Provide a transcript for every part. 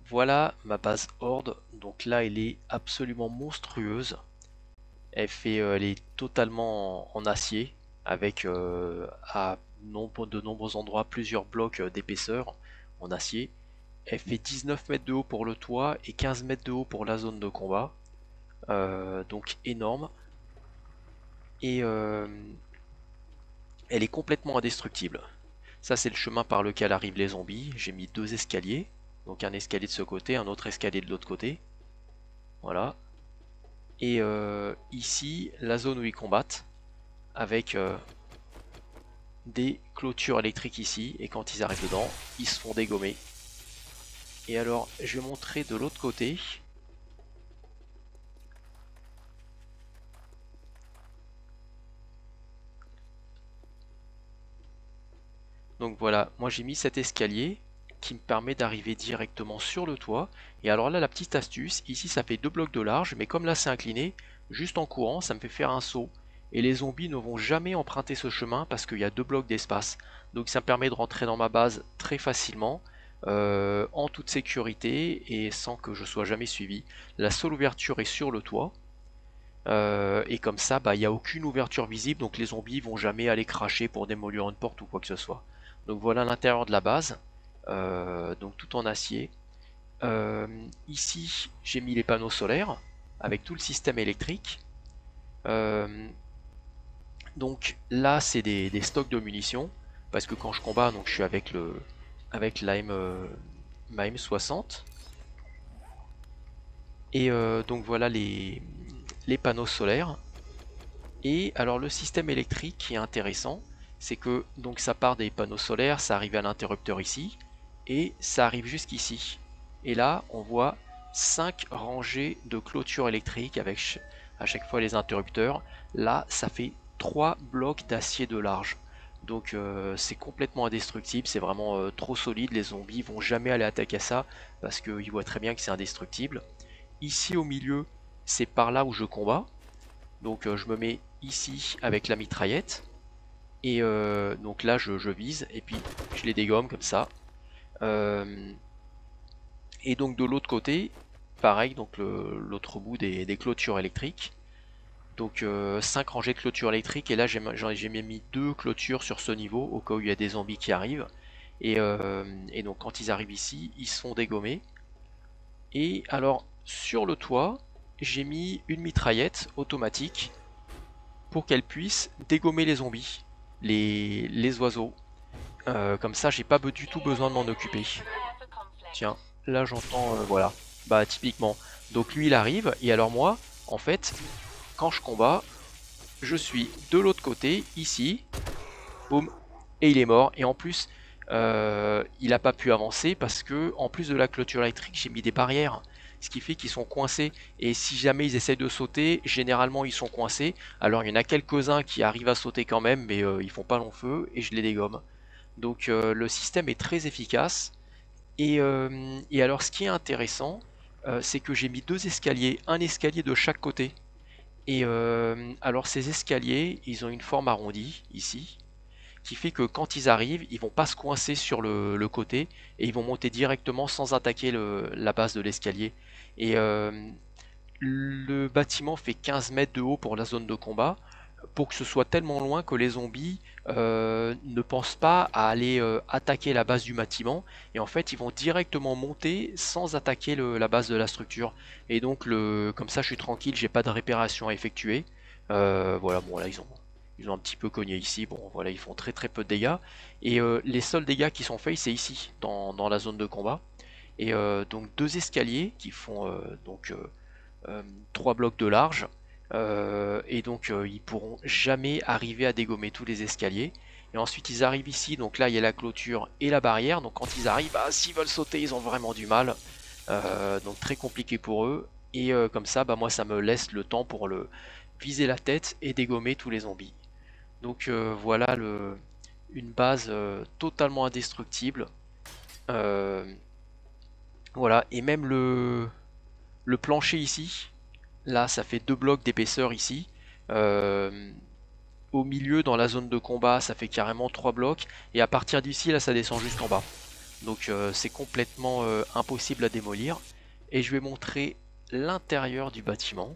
voilà ma base Horde. Donc là, elle est absolument monstrueuse. Elle est totalement en acier, avec de nombreux endroits plusieurs blocs d'épaisseur en acier. Elle fait 19 mètres de haut pour le toit et 15 mètres de haut pour la zone de combat. Donc énorme. Et elle est complètement indestructible. Ça, c'est le chemin par lequel arrivent les zombies. J'ai mis deux escaliers. Donc un escalier de ce côté, un autre escalier de l'autre côté. Voilà. Et ici, la zone où ils combattent, avec des clôtures électriques ici. Et quand ils arrivent dedans, ils se font dégommer. Et alors, je vais montrer de l'autre côté. Donc voilà, moi j'ai mis cet escalier qui me permet d'arriver directement sur le toit. Et alors là, la petite astuce, ici ça fait 2 blocs de large, mais comme là c'est incliné, juste en courant, ça me fait faire un saut. Et les zombies ne vont jamais emprunter ce chemin parce qu'il y a 2 blocs d'espace. Donc ça me permet de rentrer dans ma base très facilement, en toute sécurité et sans que je sois jamais suivi. La seule ouverture est sur le toit. Et comme ça, bah, il n'y a aucune ouverture visible, donc les zombies vont jamais aller cracher pour démolir une porte ou quoi que ce soit. Donc voilà l'intérieur de la base, donc tout en acier. Ici, j'ai mis les panneaux solaires avec tout le système électrique. Euh, donc là, c'est des stocks de munitions, parce que quand je combats, donc je suis avec ma M60. Et donc voilà les panneaux solaires. Et alors le système électrique qui est intéressant, c'est que donc ça part des panneaux solaires, ça arrive à l'interrupteur ici, et ça arrive jusqu'ici. Et là, on voit 5 rangées de clôtures électriques avec à chaque fois les interrupteurs. Là, ça fait 3 blocs d'acier de large. Donc c'est complètement indestructible, c'est vraiment trop solide, les zombies vont jamais aller attaquer ça parce qu'ils voient très bien que c'est indestructible. Ici au milieu, c'est par là où je combats. Donc je me mets ici avec la mitraillette. Et donc là je vise et puis je les dégomme comme ça. Euh, et donc de l'autre côté, pareil, donc l'autre bout des clôtures électriques. Donc 5 rangées de clôtures électriques et là j'ai mis 2 clôtures sur ce niveau au cas où il y a des zombies qui arrivent. Et donc quand ils arrivent ici, ils se font dégommer. Et alors sur le toit, j'ai mis une mitraillette automatique pour qu'elle puisse dégommer les zombies, les oiseaux. Comme ça, j'ai pas du tout besoin de m'en occuper. Tiens, là j'entends, voilà. Bah typiquement. Donc lui il arrive, et alors moi, en fait, quand je combats, je suis de l'autre côté, ici, boum, et il est mort. Et en plus, il n'a pas pu avancer parce que, en plus de la clôture électrique, j'ai mis des barrières. Ce qui fait qu'ils sont coincés. Et si jamais ils essayent de sauter, généralement ils sont coincés. Alors il y en a quelques-uns qui arrivent à sauter quand même, mais ils font pas long feu et je les dégomme. Donc le système est très efficace. Et alors ce qui est intéressant, c'est que j'ai mis deux escaliers, un escalier de chaque côté. Et alors ces escaliers, ils ont une forme arrondie ici qui fait que quand ils arrivent, ils vont pas se coincer sur le côté et ils vont monter directement sans attaquer la base de l'escalier. Et le bâtiment fait 15 mètres de haut pour la zone de combat, pour que ce soit tellement loin que les zombies ne pensent pas à aller attaquer la base du bâtiment, et en fait ils vont directement monter sans attaquer la base de la structure. Et donc comme ça je suis tranquille, j'ai pas de réparation à effectuer. Voilà, bon là ils ont un petit peu cogné ici, bon voilà, ils font très très peu de dégâts. Et les seuls dégâts qui sont faits, c'est ici, dans la zone de combat. Et donc deux escaliers qui font 3 blocs de large. Et donc ils pourront jamais arriver à dégommer tous les escaliers. Et ensuite ils arrivent ici, donc là il y a la clôture et la barrière. Donc quand ils arrivent, bah, s'ils veulent sauter, ils ont vraiment du mal. Donc très compliqué pour eux. Et comme ça, bah, moi ça me laisse le temps pour viser la tête et dégommer tous les zombies. Donc voilà une base totalement indestructible. Euh, voilà, et même le plancher ici, là ça fait 2 blocs d'épaisseur ici. Euh, Au milieu, dans la zone de combat, ça fait carrément 3 blocs. Et à partir d'ici, là ça descend juste en bas. Donc c'est complètement impossible à démolir. Et je vais montrer l'intérieur du bâtiment.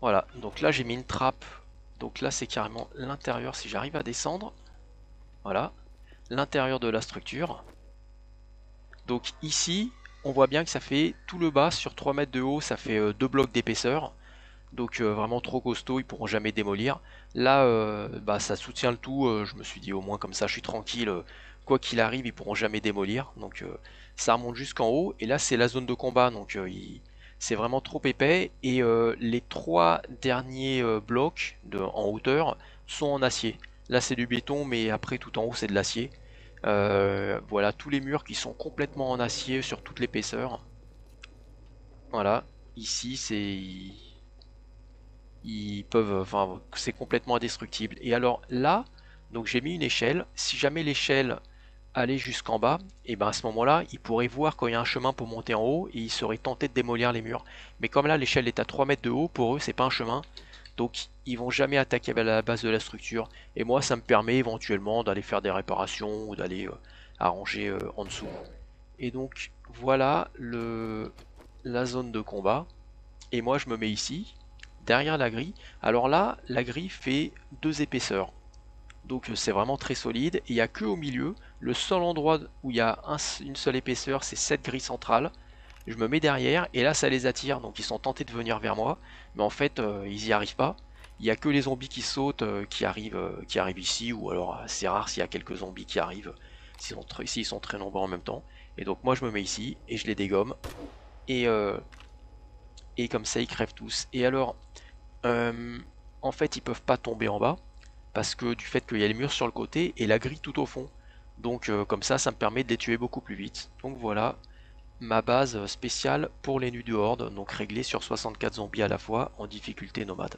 Voilà, donc là j'ai mis une trappe. Donc là c'est carrément l'intérieur si j'arrive à descendre. Voilà, l'intérieur de la structure. Donc ici, on voit bien que ça fait tout le bas sur 3 mètres de haut, ça fait 2 blocs d'épaisseur. Donc vraiment trop costaud, ils pourront jamais démolir. Là, bah, ça soutient le tout. Je me suis dit au moins comme ça, je suis tranquille. Quoi qu'il arrive, ils pourront jamais démolir. Donc ça remonte jusqu'en haut. Et là, c'est la zone de combat. Donc c'est vraiment trop épais. Et les 3 derniers blocs en hauteur sont en acier. Là, c'est du béton, mais après tout en haut, c'est de l'acier. Voilà, tous les murs qui sont complètement en acier sur toute l'épaisseur. Voilà, ici ils peuvent, enfin, c'est complètement indestructible. Et alors là, donc j'ai mis une échelle. Si jamais l'échelle allait jusqu'en bas, et ben à ce moment-là, ils pourraient voir quand il y a un chemin pour monter en haut et ils seraient tentés de démolir les murs. Mais comme là, l'échelle est à 3 mètres de haut, pour eux, c'est pas un chemin. Donc ils vont jamais attaquer à la base de la structure. Et moi, ça me permet éventuellement d'aller faire des réparations ou d'aller arranger en dessous. Et donc voilà la zone de combat. Et moi, je me mets ici, derrière la grille. Alors là, la grille fait 2 épaisseurs. Donc c'est vraiment très solide. Et il n'y a que au milieu, le seul endroit où il y a une seule épaisseur, c'est cette grille centrale. Je me mets derrière et là ça les attire, donc ils sont tentés de venir vers moi. Mais en fait, ils n'y arrivent pas. Il n'y a que les zombies qui sautent, qui arrivent ici, ou alors c'est rare s'il y a quelques zombies qui arrivent, s'ils sont très nombreux en même temps. Et donc moi je me mets ici et je les dégomme. Et, euh, et comme ça ils crèvent tous. Et alors, euh, en fait ils peuvent pas tomber en bas parce que du fait qu'il y a les murs sur le côté et la grille tout au fond. Donc comme ça me permet de les tuer beaucoup plus vite. Donc voilà ma base spéciale pour les nus de horde, donc réglée sur 64 zombies à la fois en difficulté nomade.